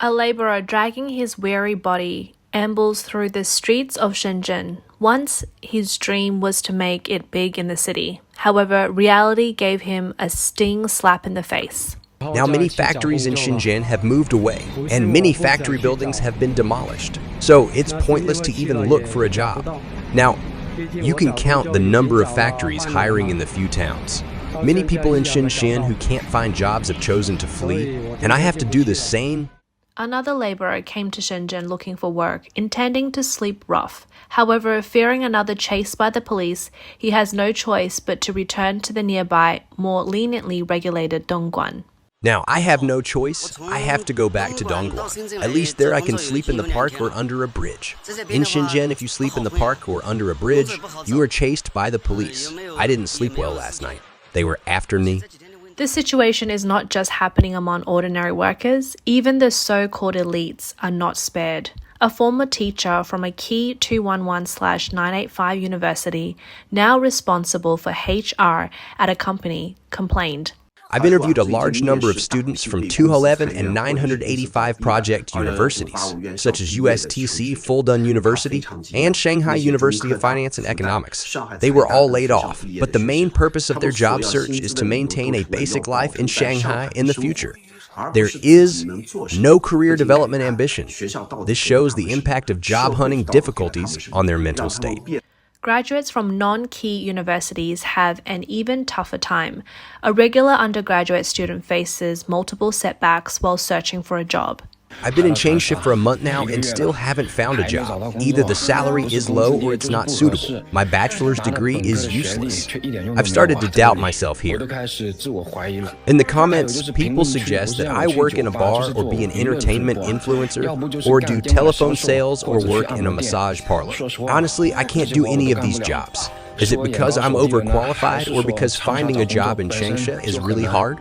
A laborer dragging his weary body ambles through the streets of Shenzhen. Once, his dream was to make it big in the city. However, reality gave him a sting slap in the face. Now many factories in Shenzhen have moved away, and many factory buildings have been demolished. So it's pointless to even look for a job. Now, you can count the number of factories hiring in the few towns. Many people in Shenzhen who can't find jobs have chosen to flee, and I have to do the same. Another laborer came to Shenzhen looking for work, intending to sleep rough. However, fearing another chase by the police, he has no choice but to return to the nearby, more leniently regulated Dongguan. Now, I have no choice. I have to go back to Dongguan. At least there I can sleep in the park or under a bridge. In Shenzhen, if you sleep in the park or under a bridge, you are chased by the police. I didn't sleep well last night. They were after me. This situation is not just happening among ordinary workers. Even the so-called elites are not spared. A former teacher from a key 211/985 university, now responsible for HR at a company, complained. I've interviewed a large number of students from 211 and 985 project universities, such as USTC Fudan University and Shanghai University of Finance and Economics. They were all laid off, but the main purpose of their job search is to maintain a basic life in Shanghai in the future. There is no career development ambition. This shows the impact of job hunting difficulties on their mental state. Graduates from non-key universities have an even tougher time. A regular undergraduate student faces multiple setbacks while searching for a job. I've been in change shift for a month now and still haven't found a job. Either the salary is low or it's not suitable. My bachelor's degree is useless. I've started to doubt myself here. In the comments, people suggest that I work in a bar or be an entertainment influencer or do telephone sales or work in a massage parlor. Honestly, I can't do any of these jobs. Is it because I'm overqualified or because finding a job in Changsha is really hard?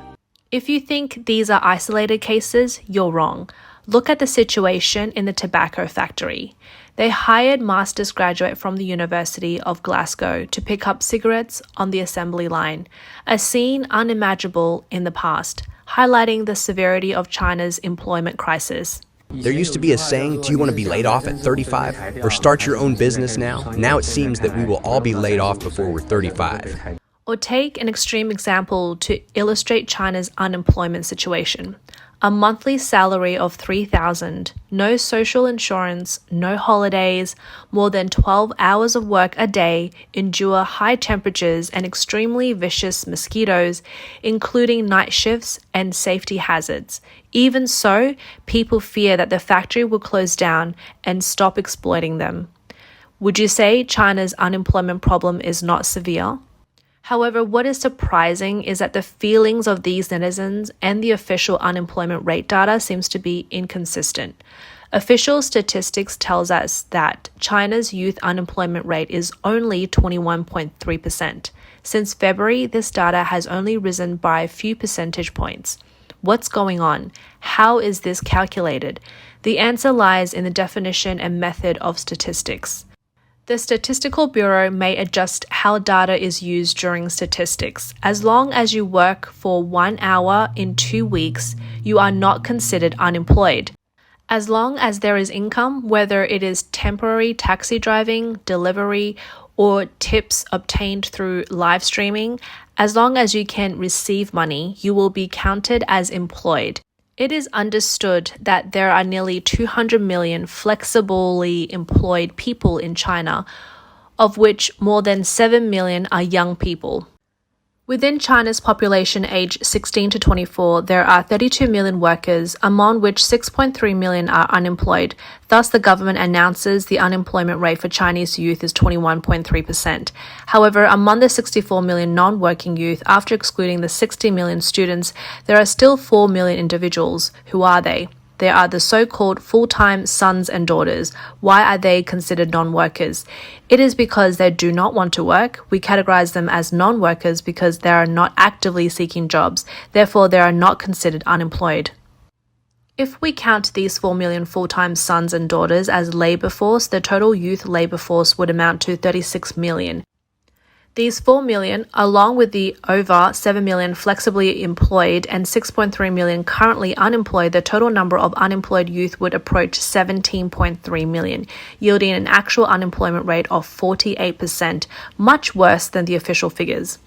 If you think these are isolated cases, you're wrong. Look at the situation in the tobacco factory. They hired master's graduate from the University of Glasgow to pick up cigarettes on the assembly line, a scene unimaginable in the past, highlighting the severity of China's employment crisis. There used to be a saying, do you want to be laid off at 35 or start your own business now? Now it seems that we will all be laid off before we're 35. Or take an extreme example to illustrate China's unemployment situation. A monthly salary of 3,000, no social insurance, no holidays, more than 12 hours of work a day, endure high temperatures and extremely vicious mosquitoes, including night shifts and safety hazards. Even so, people fear that the factory will close down and stop exploiting them. Would you say China's unemployment problem is not severe? However, what is surprising is that the feelings of these netizens and the official unemployment rate data seems to be inconsistent. Official statistics tells us that China's youth unemployment rate is only 21.3%. Since February, this data has only risen by a few percentage points. What's going on? How is this calculated? The answer lies in the definition and method of statistics. The Statistical Bureau may adjust how data is used during statistics. As long as you work for 1 hour in 2 weeks, you are not considered unemployed. As long as there is income, whether it is temporary taxi driving, delivery, or tips obtained through live streaming, as long as you can receive money, you will be counted as employed. It is understood that there are nearly 200 million flexibly employed people in China, of which more than 7 million are young people. Within China's population aged 16 to 24, there are 32 million workers, among which 6.3 million are unemployed. Thus, the government announces the unemployment rate for Chinese youth is 21.3%. However, among the 64 million non-working youth, after excluding the 60 million students, there are still 4 million individuals. Who are they? They are the so-called full-time sons and daughters. Why are they considered non-workers? It is because they do not want to work. We categorize them as non-workers because they are not actively seeking jobs. Therefore, they are not considered unemployed. If we count these 4 million full-time sons and daughters as labor force, the total youth labor force would amount to 36 million. These 4 million, along with the over 7 million flexibly employed and 6.3 million currently unemployed, the total number of unemployed youth would approach 17.3 million, yielding an actual unemployment rate of 48%, much worse than the official figures.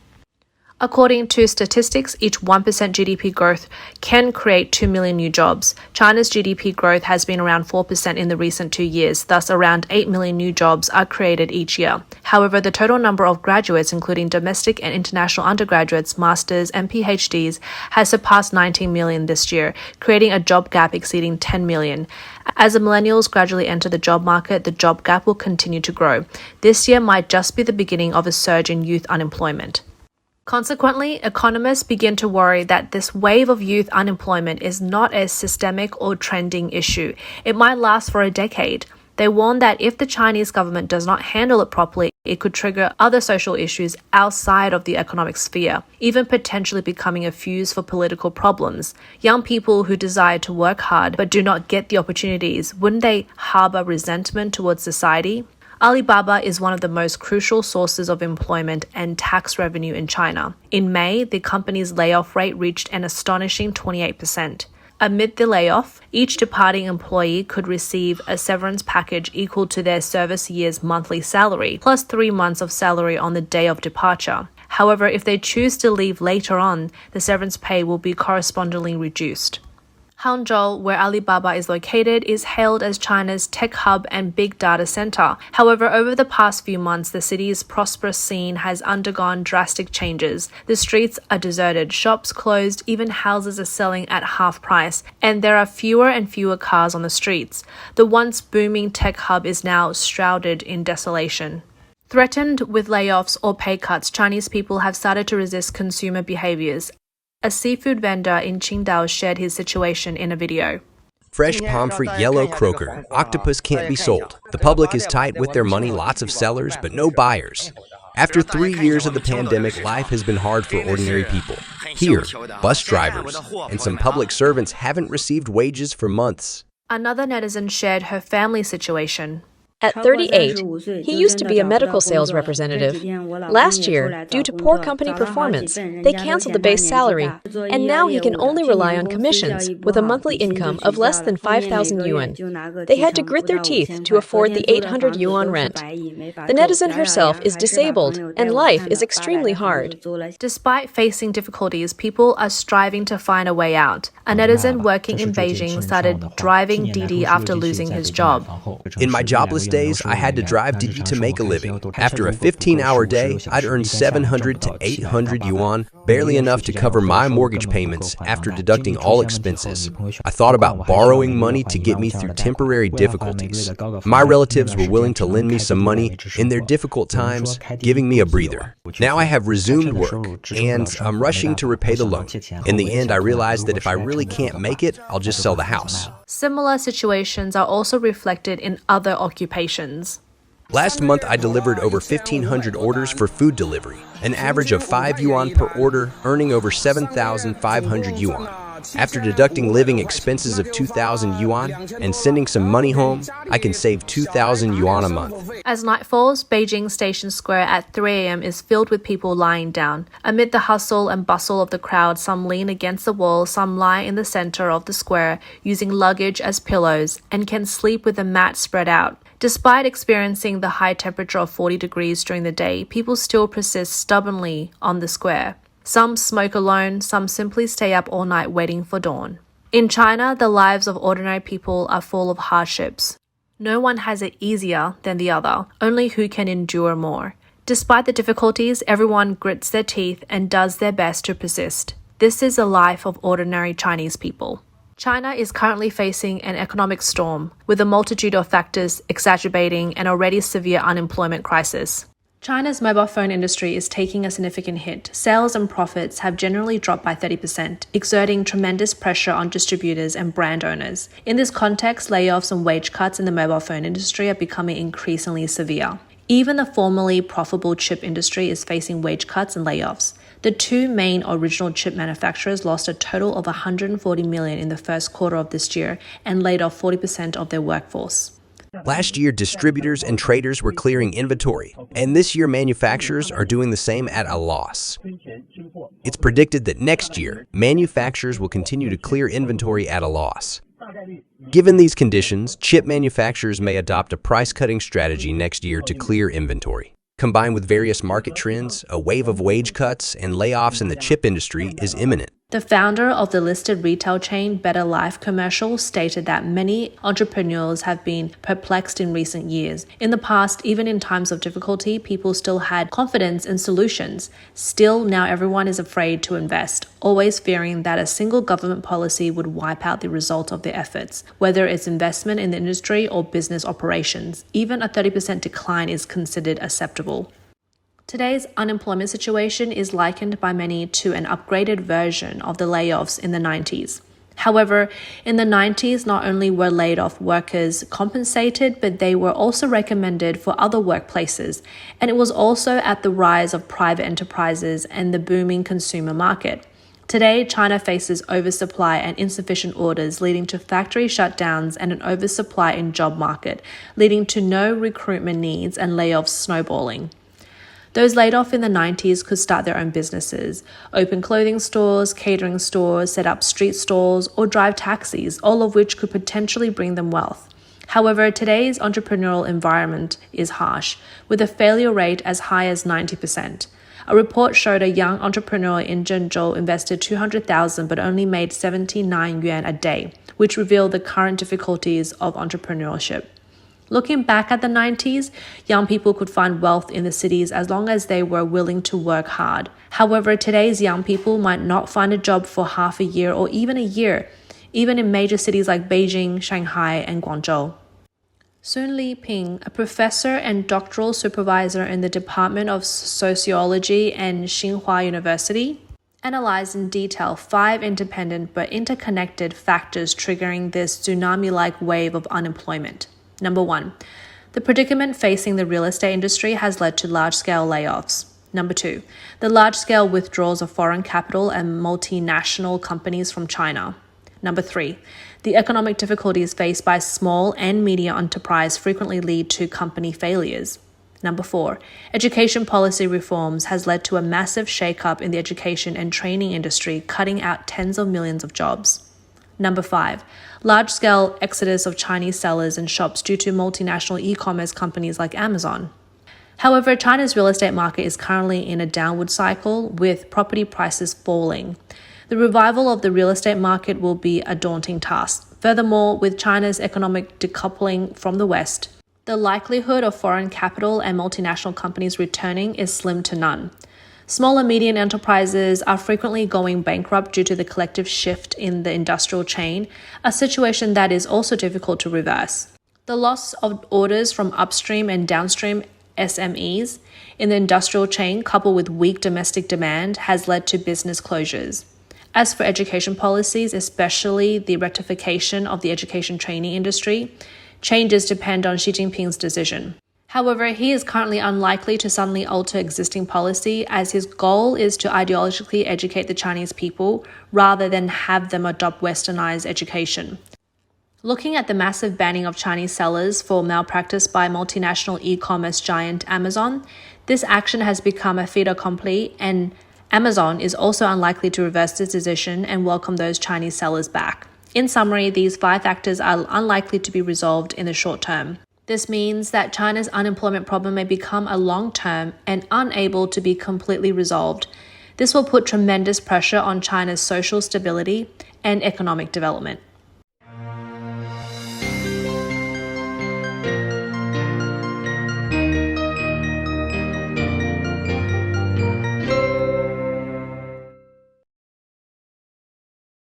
According to statistics, each 1% GDP growth can create 2 million new jobs. China's GDP growth has been around 4% in the recent 2 years, thus around 8 million new jobs are created each year. However, the total number of graduates, including domestic and international undergraduates, masters, and PhDs, has surpassed 19 million this year, creating a job gap exceeding 10 million. As the millennials gradually enter the job market, the job gap will continue to grow. This year might just be the beginning of a surge in youth unemployment. Consequently, economists begin to worry that this wave of youth unemployment is not a systemic or trending issue. It might last for a decade. They warn that if the Chinese government does not handle it properly, it could trigger other social issues outside of the economic sphere, even potentially becoming a fuse for political problems. Young people who desire to work hard but do not get the opportunities, wouldn't they harbor resentment towards society? Alibaba is one of the most crucial sources of employment and tax revenue in China. In May, the company's layoff rate reached an astonishing 28%. Amid the layoff, each departing employee could receive a severance package equal to their service year's monthly salary, plus 3 months of salary on the day of departure. However, if they choose to leave later on, the severance pay will be correspondingly reduced. Hangzhou, where Alibaba is located, is hailed as China's tech hub and big data center. However, over the past few months, the city's prosperous scene has undergone drastic changes. The streets are deserted, shops closed, even houses are selling at half price, and there are fewer and fewer cars on the streets. The once booming tech hub is now shrouded in desolation. Threatened with layoffs or pay cuts, Chinese people have started to resist consumer behaviors. A seafood vendor in Qingdao shared his situation in a video. Fresh pomfret, yellow croaker, octopus can't be sold. The public is tight with their money, lots of sellers, but no buyers. After 3 years of the pandemic, life has been hard for ordinary people. Here, bus drivers and some public servants haven't received wages for months. Another netizen shared her family situation. At 38, he used to be a medical sales representative. Last year, due to poor company performance, they canceled the base salary, and now he can only rely on commissions with a monthly income of less than 5,000 yuan. They had to grit their teeth to afford the 800 yuan rent. The netizen herself is disabled, and life is extremely hard. Despite facing difficulties, people are striving to find a way out. A netizen working in Beijing started driving Didi after losing his job. In my jobless days, I had to drive Didi to make a living. After a 15-hour day, I'd earn 700 to 800 yuan, barely enough to cover my mortgage payments after deducting all expenses. I thought about borrowing money to get me through temporary difficulties. My relatives were willing to lend me some money in their difficult times, giving me a breather. Now I have resumed work, and I'm rushing to repay the loan. In the end, I realized that if I really can't make it, I'll just sell the house. Similar situations are also reflected in other occupations. Last month, I delivered over 1,500 orders for food delivery, an average of 5 yuan per order, earning over 7,500 yuan. After deducting living expenses of 2,000 yuan and sending some money home, I can save 2,000 yuan a month. As night falls, Beijing Station Square at 3 a.m. is filled with people lying down. Amid the hustle and bustle of the crowd, some lean against the wall, some lie in the center of the square, using luggage as pillows, and can sleep with a mat spread out. Despite experiencing the high temperature of 40 degrees during the day, people still persist stubbornly on the square. Some smoke alone, some simply stay up all night waiting for dawn. In China, the lives of ordinary people are full of hardships. No one has it easier than the other, only who can endure more. Despite the difficulties, everyone grits their teeth and does their best to persist. This is the life of ordinary Chinese people. China is currently facing an economic storm, with a multitude of factors exacerbating an already severe unemployment crisis. China's mobile phone industry is taking a significant hit. Sales and profits have generally dropped by 30%, exerting tremendous pressure on distributors and brand owners. In this context, layoffs and wage cuts in the mobile phone industry are becoming increasingly severe. Even the formerly profitable chip industry is facing wage cuts and layoffs. The two main original chip manufacturers lost a total of 140 million in the first quarter of this year and laid off 40% of their workforce. Last year, distributors and traders were clearing inventory, and this year manufacturers are doing the same at a loss. It's predicted that next year, manufacturers will continue to clear inventory at a loss. Given these conditions, chip manufacturers may adopt a price-cutting strategy next year to clear inventory. Combined with various market trends, a wave of wage cuts and layoffs in the chip industry is imminent. The founder of the listed retail chain Better Life Commercial stated that many entrepreneurs have been perplexed in recent years. In the past, even in times of difficulty, people still had confidence in solutions. Still, now everyone is afraid to invest, always fearing that a single government policy would wipe out the result of their efforts, whether it's investment in the industry or business operations. Even a 30% decline is considered acceptable. Today's unemployment situation is likened by many to an upgraded version of the layoffs in the 90s. However, in the 90s, not only were laid off workers compensated, but they were also recommended for other workplaces, and it was also at the rise of private enterprises and the booming consumer market. Today, China faces oversupply and insufficient orders, leading to factory shutdowns and an oversupply in job market, leading to no recruitment needs and layoffs snowballing. Those laid off in the 90s could start their own businesses, open clothing stores, catering stores, set up street stalls, or drive taxis, all of which could potentially bring them wealth. However, today's entrepreneurial environment is harsh, with a failure rate as high as 90%. A report showed a young entrepreneur in Shenzhen invested 200,000 but only made 79 yuan a day, which revealed the current difficulties of entrepreneurship. Looking back at the 90s, young people could find wealth in the cities as long as they were willing to work hard. However, today's young people might not find a job for half a year or even a year, even in major cities like Beijing, Shanghai, and Guangzhou. Sun Li-ping, a professor and doctoral supervisor in the Department of Sociology at Tsinghua University, analyzed in detail 5 independent but interconnected factors triggering this tsunami-like wave of unemployment. Number 1, the predicament facing the real estate industry has led to large-scale layoffs. Number 2, the large-scale withdrawals of foreign capital and multinational companies from China. Number 3, the economic difficulties faced by small and medium enterprise frequently lead to company failures. Number 4, education policy reforms has led to a massive shakeup in the education and training industry, cutting out tens of millions of jobs. Number 5, large-scale exodus of Chinese sellers and shops due to multinational e-commerce companies like Amazon. However, China's real estate market is currently in a downward cycle, with property prices falling. The revival of the real estate market will be a daunting task. Furthermore, with China's economic decoupling from the West, the likelihood of foreign capital and multinational companies returning is slim to none. Small and medium enterprises are frequently going bankrupt due to the collective shift in the industrial chain, a situation that is also difficult to reverse. The loss of orders from upstream and downstream SMEs in the industrial chain, coupled with weak domestic demand, has led to business closures. As for education policies, especially the rectification of the education training industry, changes depend on Xi Jinping's decision. However, he is currently unlikely to suddenly alter existing policy, as his goal is to ideologically educate the Chinese people rather than have them adopt westernized education. Looking at the massive banning of Chinese sellers for malpractice by multinational e-commerce giant Amazon, this action has become a fait accompli, and Amazon is also unlikely to reverse this decision and welcome those Chinese sellers back. In summary, these 5 factors are unlikely to be resolved in the short term. This means that China's unemployment problem may become a long-term and unable to be completely resolved. This will put tremendous pressure on China's social stability and economic development.